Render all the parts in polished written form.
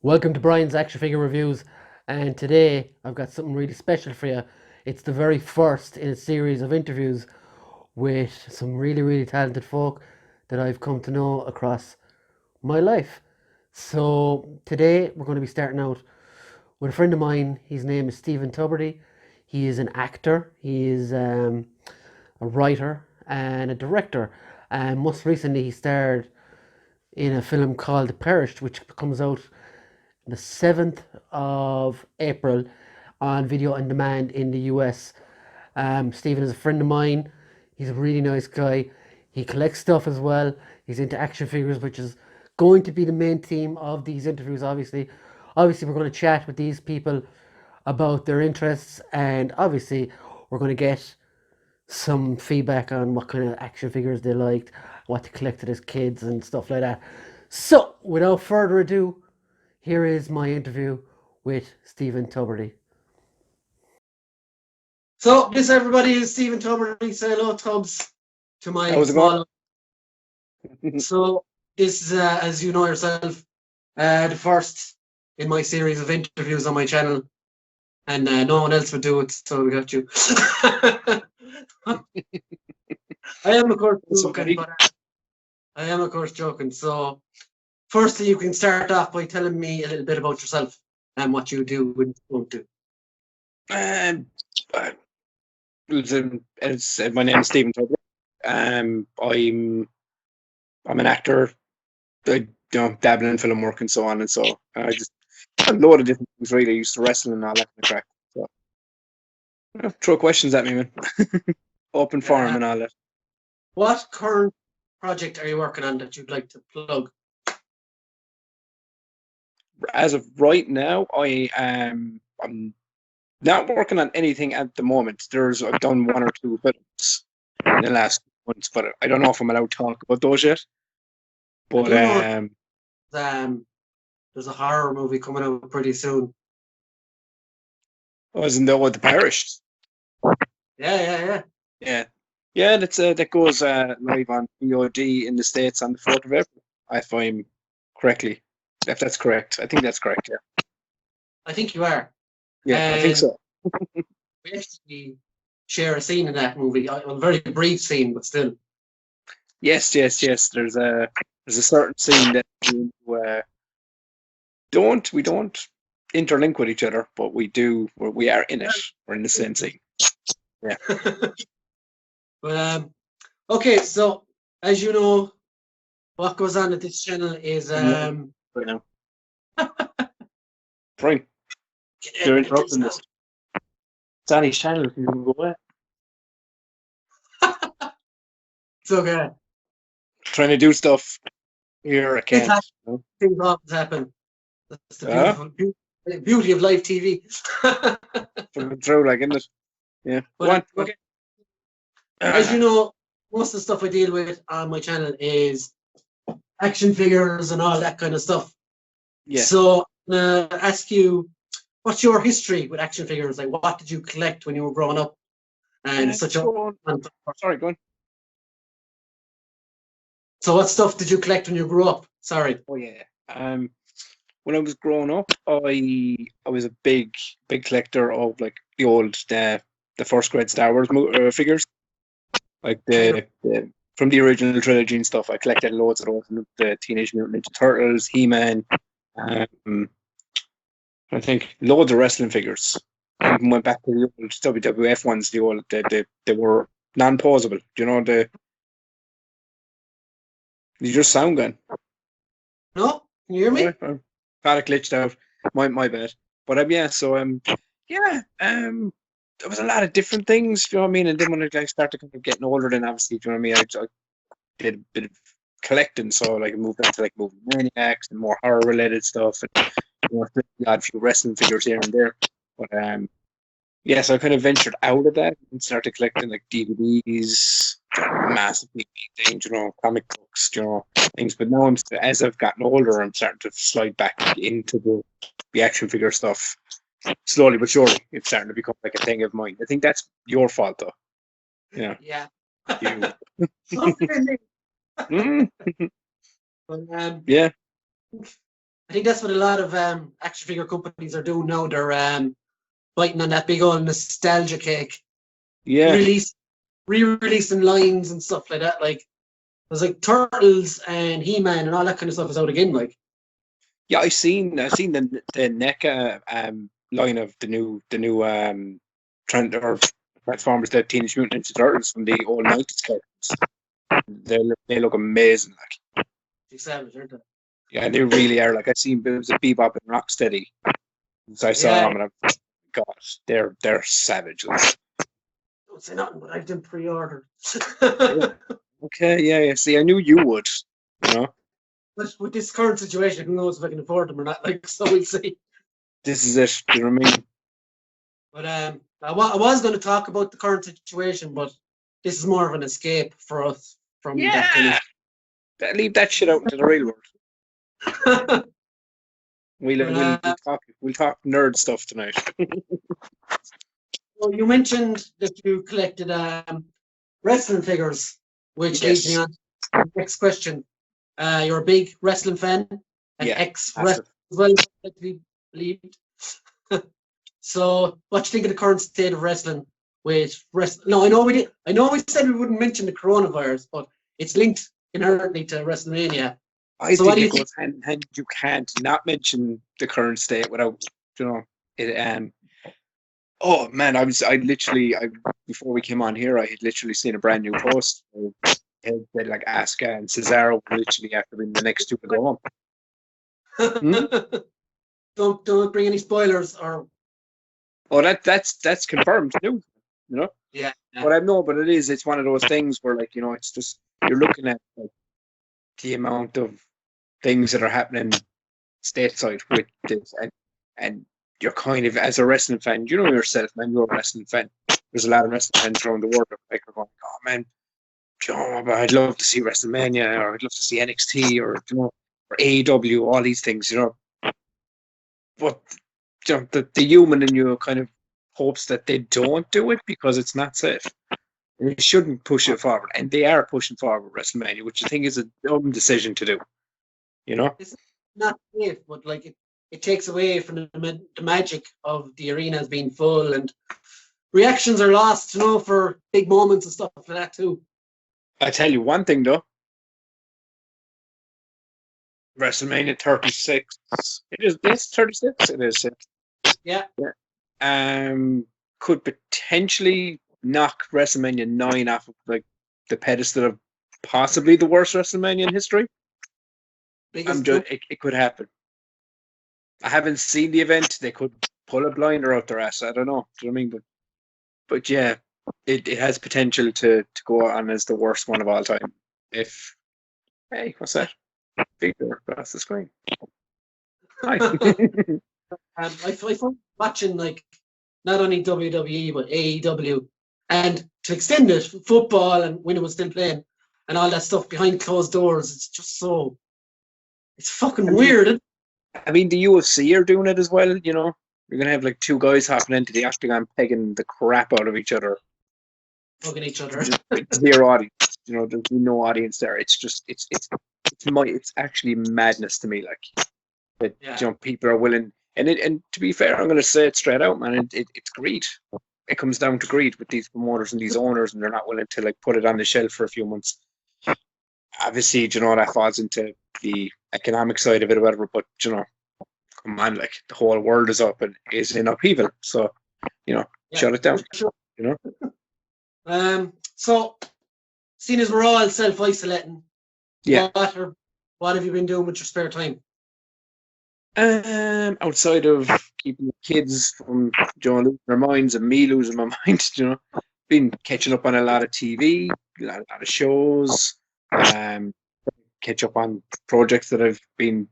Welcome to Brian's Action Figure Reviews, and today I've got something really special for you. It's the very first in a series of interviews with some really talented folk that I've come to know across my life. So today we're going to be starting out with a friend of mine. His name is Stephen Tubridy. He is an actor, he is a writer and a director, and most recently he starred in a film called The Perished, which comes out the 7th of April on video on demand in the US. Stephen is a friend of mine. He's a really nice guy. He collects stuff as well. He's into action figures, which is going to be the main theme of these interviews, obviously. Obviously, we're going to chat with these people about their interests, and obviously, we're going to get some feedback on what kind of action figures they liked, what they collected as kids, and stuff like that. So, without further ado, here is my interview with Stephen Tubridy. So, this everybody is Stephen Tubridy. Say hello, Tubbs, to my How's it small. So, this is, as you know yourself, the first in my series of interviews on my channel, and no one else would do it, so we got you. I am, of course, joking, but I am, of course, joking. So, firstly, you can start off by telling me a little bit about yourself and what you do when you don't do. My name is Stephen Tubridy. I'm an actor. I dabble in film work and so on, and so I just a load of different things. Really, I used to wrestle and all that kind of crap. So throw questions at me, man. Open forum and all that. What current project are you working on that you'd like to plug? As of right now, I'm not working on anything at the moment. I've done one or two films in the last months, but I don't know if I'm allowed to talk about those yet. But there's a horror movie coming out pretty soon. Wasn't that what The Perished? Yeah. That goes live on VOD in the States on the 4th of April, if I'm correctly. If that's correct, I think that's correct. Yeah. I think you are. Yeah, I think so. We actually share a scene in that movie, a very brief scene, but still. Yes. There's a certain scene that we don't interlink with each other, but we do. We are in it. We're in the same scene. Yeah. But okay, so as you know, what goes on at this channel is right now. Brian, you're interrupting this. Danny's channel. You can go away. It's okay. Trying to do stuff here. I can't. Things always happen. That's the beauty of live TV. Through like, isn't it? Yeah. But, okay. As you know, most of the stuff I deal with on my channel is action figures and all that kind of stuff. Yeah. So I'm gonna ask you, what's your history with action figures? Like, what did you collect when you were growing up? And Sorry, go on. So what stuff did you collect when you grew up? Sorry. Oh yeah. When I was growing up, I was a big collector of like the old the first grade Star Wars figures, like the from the original trilogy and stuff. I collected loads of those. The Teenage Mutant Ninja Turtles, He-Man. I think loads of wrestling figures. I even went back to the old WWF ones. The old they were non-posable. Do you know the? Did you just sound gone? No, can you hear me? Thought it glitched out. My bad. But there was a lot of different things. Do you know what I mean? And then when I started kind of getting older, then obviously, do you know what I mean? I did a bit of collecting, so like I moved on to like movie maniacs and more horror related stuff, and the odd few wrestling figures here and there. But so I kind of ventured out of that and started collecting like DVDs, massive things, comic books, things. But now as I've gotten older, I'm starting to slide back into the action figure stuff. Slowly but surely, it's starting to become like a thing of mine. I think that's your fault, though. Yeah. Yeah. Yeah. I think that's what a lot of action figure companies are doing now. They're biting on that big old nostalgia cake, Yeah, re-releasing lines and stuff like that. Like there's like Turtles and He-Man and all that kind of stuff is out again. Like yeah. I seen the NECA line of the new trend or Transformers, the Teenage Mutant Ninja Turtles from the old 90s characters. They look amazing. Like, savage, aren't they? yeah, they really are. Like I seen it was a Bebop and Rocksteady. So I saw Yeah, them and I'm, gosh, they're savage. don't say nothing, but I've done pre-order. Yeah. Okay, yeah, yeah. See, I knew you would. You know, But with this current situation, who knows if I can afford them or not? Like, so we'll see. this is it. You know what I mean? But I was going to talk about the current situation, but this is more of an escape for us from that kind Yeah. Leave that shit out into the real world. of. We'll But, we'll we'll talk nerd stuff tonight. so you mentioned that you collected wrestling figures, which leads me Yes. on to the next question. You're a big wrestling fan, an Yeah. ex-wrestler Massive. as well, like to be believed. So, what do you think of the current state of wrestling? With no, I know we said we wouldn't mention the coronavirus, but it's linked inherently to WrestleMania. I So, what think do you it think? goes hand in hand. You can't not mention the current state without, you know, it. Oh man, I literally, before we came on here, I had literally seen a brand new post. It said like Asuka and Cesaro were literally after being the next two to go home. Hmm? Don't bring any spoilers or Oh, that's confirmed too. You know, yeah. but I know, but it's one of those things where like it's just you're looking at like the amount of things that are happening stateside with this, and you're kind of as a wrestling fan, you know yourself, man, you're a wrestling fan. There's a lot of wrestling fans around the world that like are going, oh man, but I'd love to see WrestleMania, or I'd love to see NXT, or or AEW, all these things, But the human in you kind of hopes that they don't do it because it's not safe. They shouldn't push it forward, and they are pushing forward WrestleMania, which I think is a dumb decision to do. You know, It's not safe, but like it takes away from the magic of the arenas being full and reactions are lost, for big moments and stuff like that too. I tell you one thing though, WrestleMania 36. It is this 36. It is. Yeah. Yeah. Could potentially knock WrestleMania 9 off of like the pedestal of possibly the worst WrestleMania in history. Biggest It could happen. I haven't seen the event. They could pull a blinder out their ass. I don't know. Do you know what I mean? But yeah, it has potential to go on as the worst one of all time. If hey, what's that? Figure across the screen. Hi. I find watching like not only WWE but AEW and to extend it, football and when it was still playing and all that stuff behind closed doors, it's just so it's fucking weird. I mean, the UFC are doing it as well. You're gonna have like two guys hopping into the octagon, pegging the crap out of each other. Hugging each other. Zero audience. There's no audience there. It's just it's actually madness to me. Like that, Yeah. people are willing, and to be fair, I'm gonna say it straight out, man. It's greed. It comes down to greed with these promoters and these owners, and they're not willing to like put it on the shelf for a few months. Obviously, that falls into the economic side of it or whatever. But come on, like the whole world is up and is in upheaval. So shut it down. Sure. You know. So seeing as we're all self-isolating, Yeah. what have you been doing with your spare time? Outside of keeping the kids from losing their minds and me losing my mind, been catching up on a lot of TV, a lot of shows, catch up on projects that I've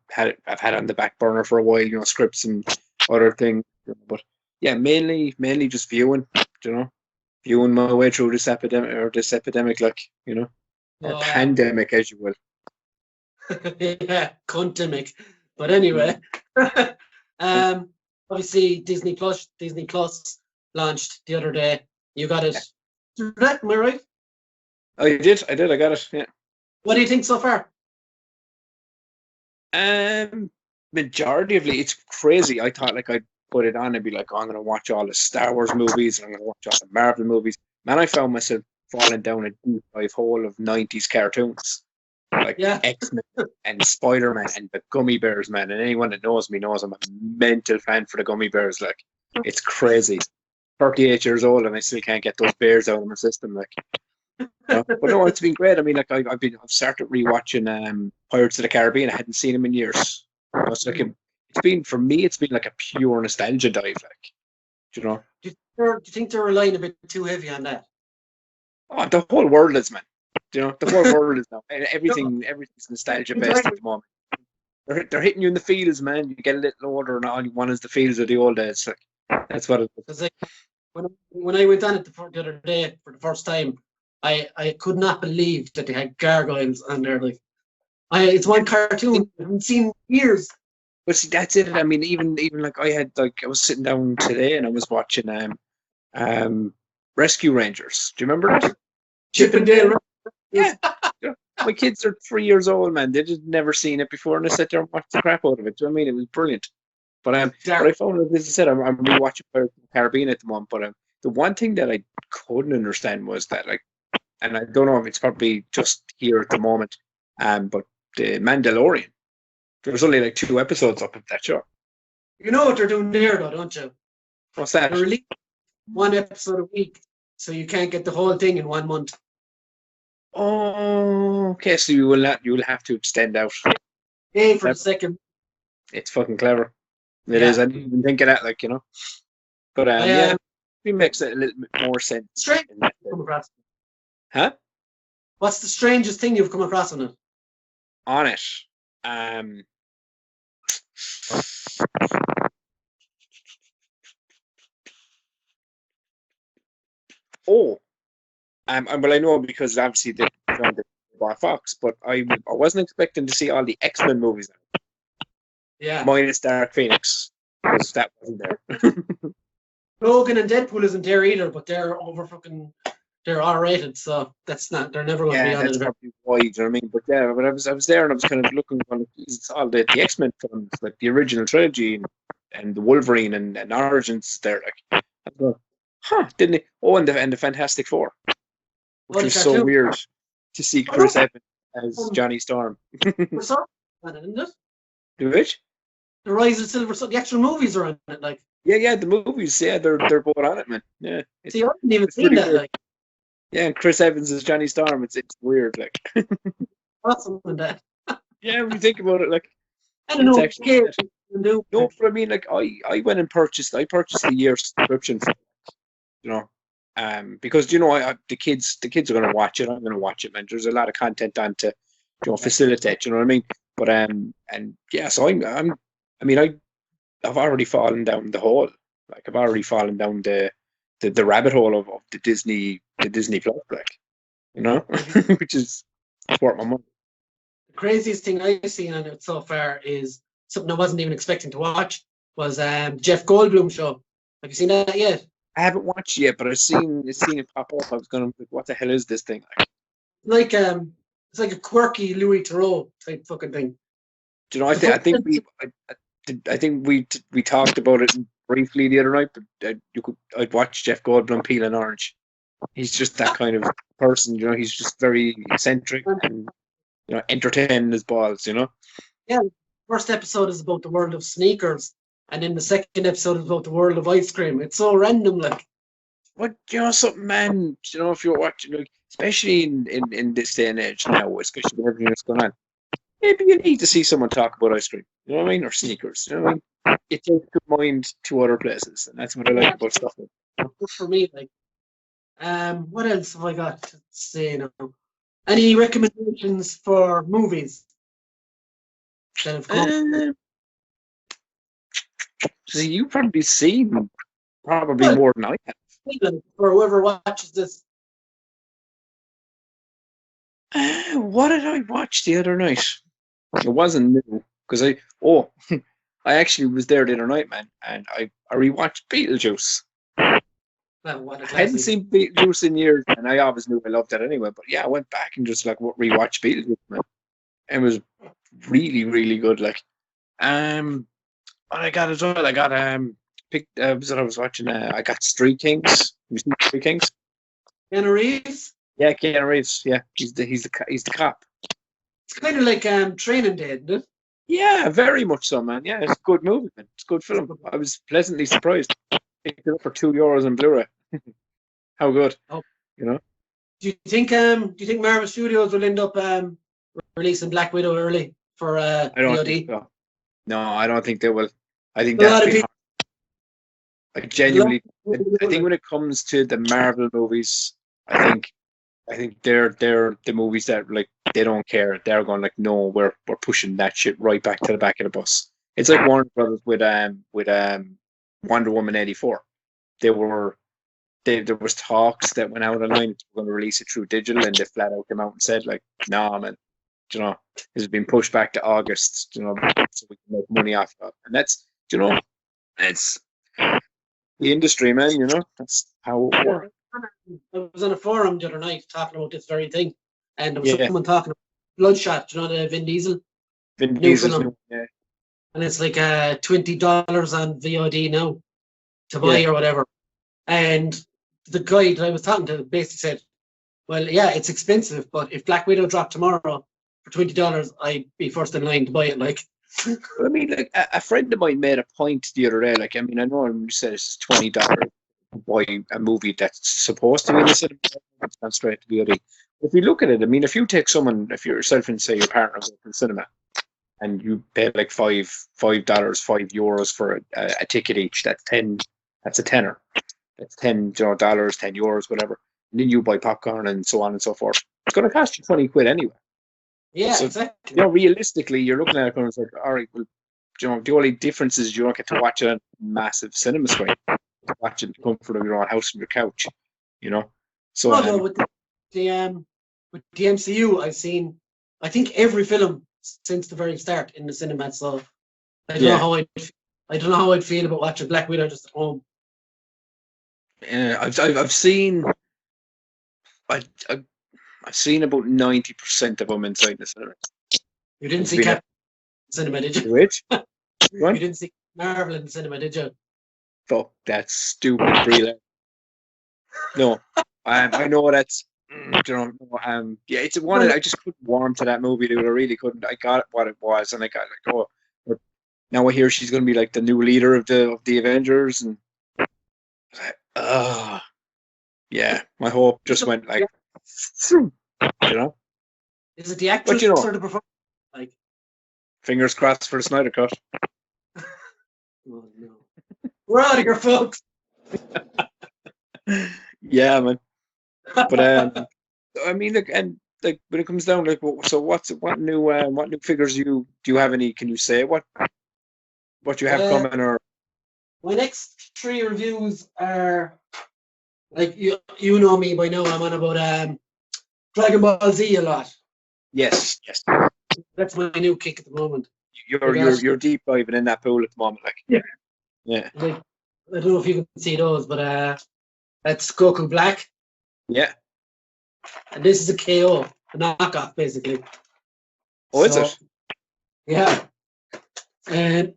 had on the back burner for a while, scripts and other things. But yeah, mainly just viewing, viewing my way through this epidemic, like, or pandemic, as you will. Yeah, condemic. But anyway, obviously Disney Plus launched the other day. You got it. Am I right? I did. I got it. Yeah. What do you think so far? majority of it's crazy. I thought like I'd put it on and be like, oh, I'm gonna watch all the Star Wars movies and I'm gonna watch all the Marvel movies. Man, I found myself falling down a deep dive hole of 90s cartoons. Like Yeah. X-Men and Spider-Man and the Gummy Bears, man. And anyone that knows me knows I'm a mental fan for the Gummy Bears. Like, it's crazy. 38 years old and I still can't get those bears out of my system. Like, but no, it's been great. I mean, like I've started rewatching Pirates of the Caribbean. I hadn't seen them in years. It's like it's been for me. It's been like a pure nostalgia dive. Like, you know. Do you think they're relying a bit too heavy on that? Oh, the whole world is, man. You know, the whole world is now. Everything's nostalgia based at the moment. They're hitting you in the fields, man. You get a little older, and all you want is the fields of the old days. Like, that's what it is. It's like when I went on it the other day for the first time, I could not believe that they had gargoyles on there. Like, it's one cartoon I haven't seen in years. But see, that's it. I mean, even like I was sitting down today and I was watching Rescue Rangers. Do you remember that? Chip and Dale. Yeah. My kids are 3 years old, man. They just never seen it before, and I sat there and watched the crap out of it. Do you know what I mean? It was brilliant. But what I found, as I said, I'm rewatching Pirates of the Caribbean at the moment. But the one thing that I couldn't understand was that, like, and I don't know if it's probably just here at the moment, but the Mandalorian. There's only like 2 episodes up of that show. You know what they're doing there, though, don't you? What's that? They're releasing 1 episode a week, so you can't get the whole thing in 1 month. Oh, okay. So you will have to extend out. Hey, for the second. It's fucking clever. It is. I didn't even think of that, like, you know. But yeah, it makes it a little bit more sense. Strange. Come across. Huh? What's the strangest thing you've come across on it? On it, well, I know because obviously they bought Fox, but I wasn't expecting to see all the X-Men movies. Yeah. Minus Dark Phoenix, because that wasn't there. Logan and Deadpool isn't there either, but they're they're R-rated, so they're never going to be on that's it. probably why, you know what I mean? But yeah, but I was there and I was kind of looking on all the X-Men films, like the original trilogy and the Wolverine and Origins there, like, I was going, didn't he? Oh, and the Fantastic Four, which was so weird to see Chris Evans as Johnny Storm. Isn't it? Which? The Rise of Silver Sun, the actual movies are on it, like. Yeah, the movies, they're both on it, man. Yeah. See, I haven't even seen that, like. Yeah, and Chris Evans as Johnny Storm, it's weird, like. Awesome with that. Yeah, when you think about it, like. I don't know. No, but I mean, like, I went and purchased a year subscription for it, you know, because, you know, the kids are going to watch it. I'm going to watch it, man. There's a lot of content on to, you know, facilitate, you know what I mean? But and yeah, so I've already fallen down the hole. Like, I've already fallen down the rabbit hole of the Disney Plus, like, you know, which is worth my money. The craziest thing I've seen on it so far is something I wasn't even expecting to watch was Jeff Goldblum show. Have you seen that yet? I haven't watched yet, but I've seen it pop up. I was going to like, what the hell is this thing? Like it's like a quirky Louis Theroux type fucking thing. Do you know? I think we talked about it briefly the other night, but I'd watch Jeff Goldblum peel an orange. He's just that kind of person, you know. He's just very eccentric and, you know, entertaining his balls, you know. Yeah, the first episode is about the world of sneakers, and then the second episode is about the world of ice cream. It's so random, like. But you know something, man. You know, if you're watching, like, especially in this day and age now, especially with everything that's going on, maybe you need to see someone talk about ice cream. You know what I mean? Or sneakers. You know what I mean? It takes your mind to other places, and that's what I like about stuff. Good for me, like. What else have I got to say now? Any recommendations for movies that have come? So you've probably seen more than I have. For whoever watches this. What did I watch the other night? It wasn't new because I actually was there the other night, man, and I rewatched Beetlejuice. Well, I hadn't seen Beetlejuice in years, and I always knew I loved it anyway. But yeah, I went back and just like rewatched Beetlejuice, man. And it was really, really good. Like, What I got as well. I got picked. Was it I was watching? I got Street Kings. Have you seen Street Kings? Keanu Reeves. Yeah, Keanu Reeves. Yeah, he's the cop. It's kind of like Training Day, isn't it? Yeah, very much so, man. Yeah, it's a good movie, man. It's a good film. I was pleasantly surprised. Picked it up for €2 on Blu-ray. How good, Oh. you know? Do you think Marvel Studios will end up releasing Black Widow early for I don't VOD? think so. No, I don't think they will. I think A lot that's of been people- hard. I genuinely, I think when it comes to the Marvel movies, I think they're the movies that like they don't care. They're going like, no, we're pushing that shit right back to the back of the bus. It's like Warner Brothers with Wonder Woman 84. There was talks that went out online that we're going to release it through digital, and they flat out came out and said like, nah, man, you know, this has been pushed back to August, you know, so we can make money off of it. And that's, you know, it's the industry, man, you know, that's how it works. I was on a forum the other night talking about this very thing, and there was Yeah. someone talking about Bloodshot, you know, the Vin Diesel, Vin New Diesel's film. new- yeah. and it's like $20 on VOD now to buy Yeah. or whatever. And the guy that I was talking to basically said, well, yeah, it's expensive, but if Black Widow dropped tomorrow for $20, I'd be first in line to buy it. Like, But I mean, like a friend of mine made a point the other day. Like, I mean, I know you said it's $20 to buy a movie that's supposed to be in the cinema. It's gone straight to VOD. If you look at it, I mean, if you take someone, if you're yourself and say your partner goes to the cinema, and you pay like $5, €5 for a ticket each, that's 10. That's a tenner. That's $10, €10, whatever. And then you buy popcorn and so on and so forth. It's going to cost you 20 quid anyway. yeah, So, exactly. You know, realistically, you're looking at it going like, all right, well, you know, the only difference is you don't get to watch it on a massive cinema screen. You watch it in the comfort of your own house from your couch, you know. So Although with the MCU, I think every film since the very start in the cinema. So I don't Yeah. know how I don't know how I'd feel about watching Black Widow just at home. I've seen I've seen about 90% of them inside the cinema. You didn't It's see been Captain in the cinema, did you? Which? You didn't see Marvel in the cinema, did you? Fuck that stupid breather. No, I know that's you know yeah, it's one I just couldn't warm to that movie, dude. I really couldn't. I got what it was, and I got like, oh, but now I hear she's going to be like the new leader of the Avengers, and I was like, yeah, my hope just went like, you know. Is it the actress you know- or the performance? Like, Fingers crossed for the Snyder Cut. oh no, we're out of here, folks. Yeah, man. But I mean, like, and like when it comes down, like, so what new figures do you have any? Can you say what you have coming or? My next 3 reviews are like you know me by now. I'm on about Dragon Ball Z a lot. Yes. That's my new kick at the moment. You're deep diving in that pool at the moment, like. Yeah. Like, I don't know if you can see those, but that's Goku Black, Yeah. and this is a KO, a knockoff, basically. Oh, is it? Yeah, and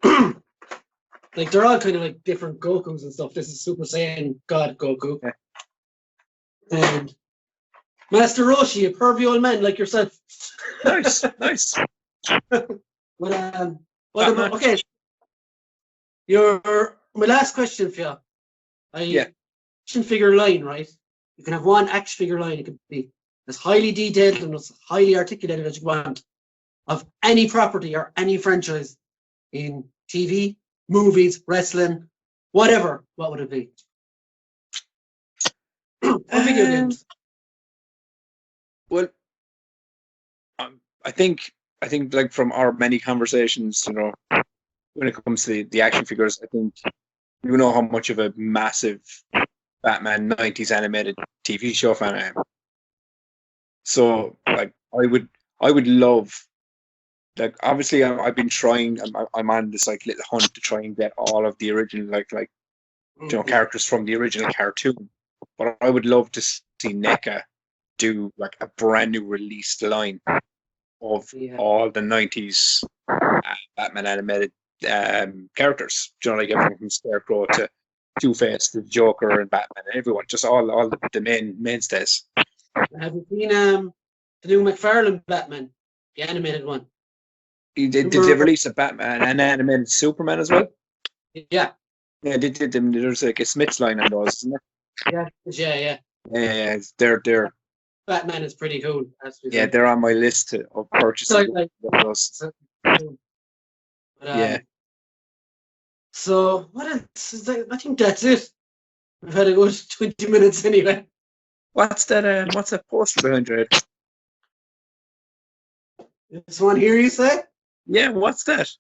like they're all kind of like different Gokus and stuff. This is Super Saiyan God Goku, Yeah. and Master Roshi, a pervy old man like yourself. Nice. But Batman. okay, my last question for you. Action figure line, right? You can have one action figure line. It can be as highly detailed and as highly articulated as you want of any property or any franchise in TV, movies, wrestling, whatever. What would it be? Or video games. Well, I think like from our many conversations, you know, when it comes to the action figures, I think you know how much of a massive Batman 90s animated TV show fan I am. So like I would love, like, obviously I've been trying. I'm on this like little hunt to try and get all of the original like you know, characters from the original cartoon. But I would love to see NECA do like a brand new released line of Yeah. all the 90s Batman animated characters. You know, like everyone from Scarecrow to Two-Face to Joker and Batman and everyone, just all the mainstays. Have you seen the new McFarlane Batman, the animated one? Did they release a Batman and animated Superman as well? Yeah. Yeah, they did them. There's like a Smith's line on those, isn't there? Yeah. Yeah, they're Batman is pretty cool. yeah, they're on my list of purchasing those. Yeah. So what else is that? I think that's it. We've had a good 20 minutes anyway. What's that? What's that poster behind your head? This one here, you say? Yeah, what's that?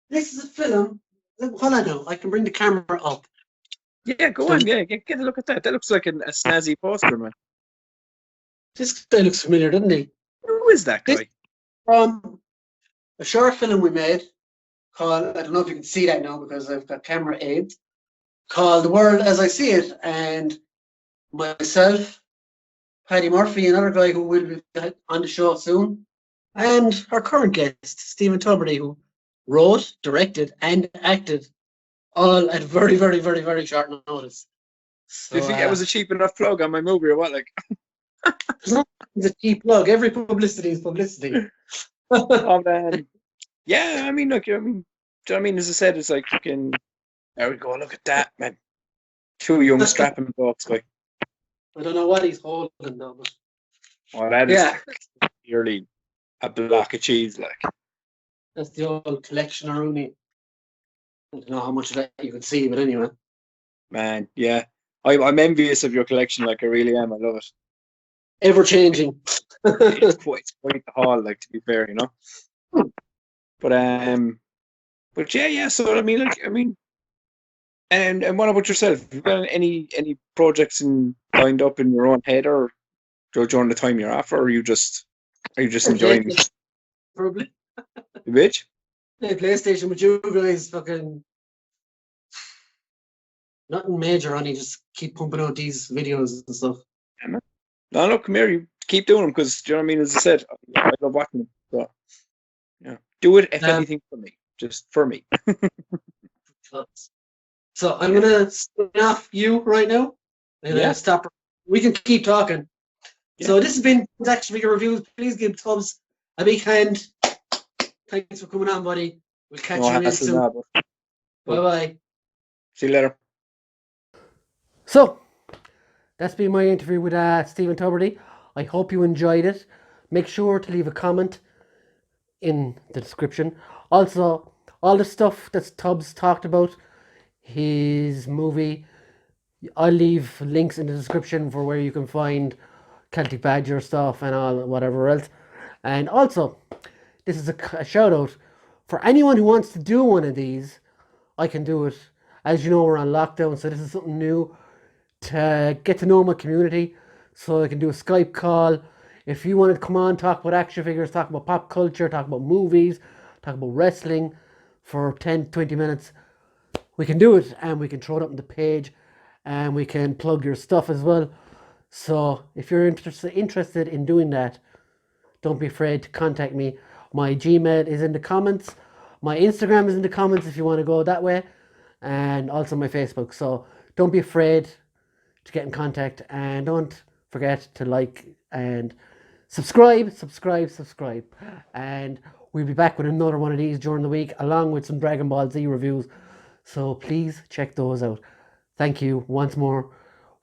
This is a film. Hold on now. I can bring the camera up. Yeah, go on. Yeah, get a look at that. That looks like a snazzy poster, man. This guy looks familiar, doesn't he? Who is that guy? From a short film we made called, I don't know if you can see that now because I've got camera aids, called The World as I See It. And myself, Paddy Murphy, another guy who will be on the show soon, and our current guest, Stephen Tubridy, who wrote, directed, and acted all at very, very, very, very short notice. So, Do you think that was a cheap enough plug on my movie or what? Like, it's a cheap plug. Every publicity is publicity. oh man, yeah. I mean, look. I mean, do you know what I mean? As I said, it's like fucking. There we go. Look at that, man. Two young strapping blokes, like. I don't know what he's holding though, but Oh, that is clearly a block of cheese, like. that's the old collection of Rooney. I don't know how much of that you can see, but anyway. Man, yeah. I'm envious of your collection, like I really am. I love it. Ever changing. It's quite the haul, like, to be fair, you know. But yeah. So I mean, and what about yourself? Have you got any projects lined up in your own head, or during the time you're off, or are you just enjoying it? Probably. The bitch? Play PlayStation with you guys, fucking nothing major, only just keep pumping out these videos and stuff. Yeah, no, come here, you keep doing them because, do you know what I mean? As I said, I love watching them. So, yeah, do it if anything for me, just for me. So I'm gonna sign off you right now. And stop. We can keep talking. Yeah. So this has been Action Figure Reviews. Please give Tubbs a big hand. Thanks for coming on, buddy. We'll catch you real soon. Bye-bye. See you later. So, that's been my interview with Stephen Tubridy. I hope you enjoyed it. Make sure to leave a comment in the description. Also, all the stuff that Tubbs talked about, his movie, I'll leave links in the description for where you can find Celtic Badger stuff and all whatever else. And also, this is a shout out for anyone who wants to do one of these. I can do it. As you know, we're on lockdown, so this is something new to get to know my community. So I can do a Skype call. If you want to come on, talk about action figures, talk about pop culture, talk about movies, talk about wrestling for 10-20 minutes, we can do it, and we can throw it up on the page, and we can plug your stuff as well. So if you're interested in doing that, don't be afraid to contact me. My Gmail is in the comments. My Instagram is in the comments if you want to go that way. And also my Facebook. So don't be afraid to get in contact. And don't forget to like and subscribe. And we'll be back with another one of these during the week, along with some Dragon Ball Z reviews. So please check those out. Thank you once more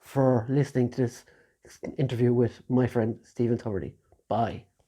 for listening to this interview with my friend Stephen Tubridy. Bye.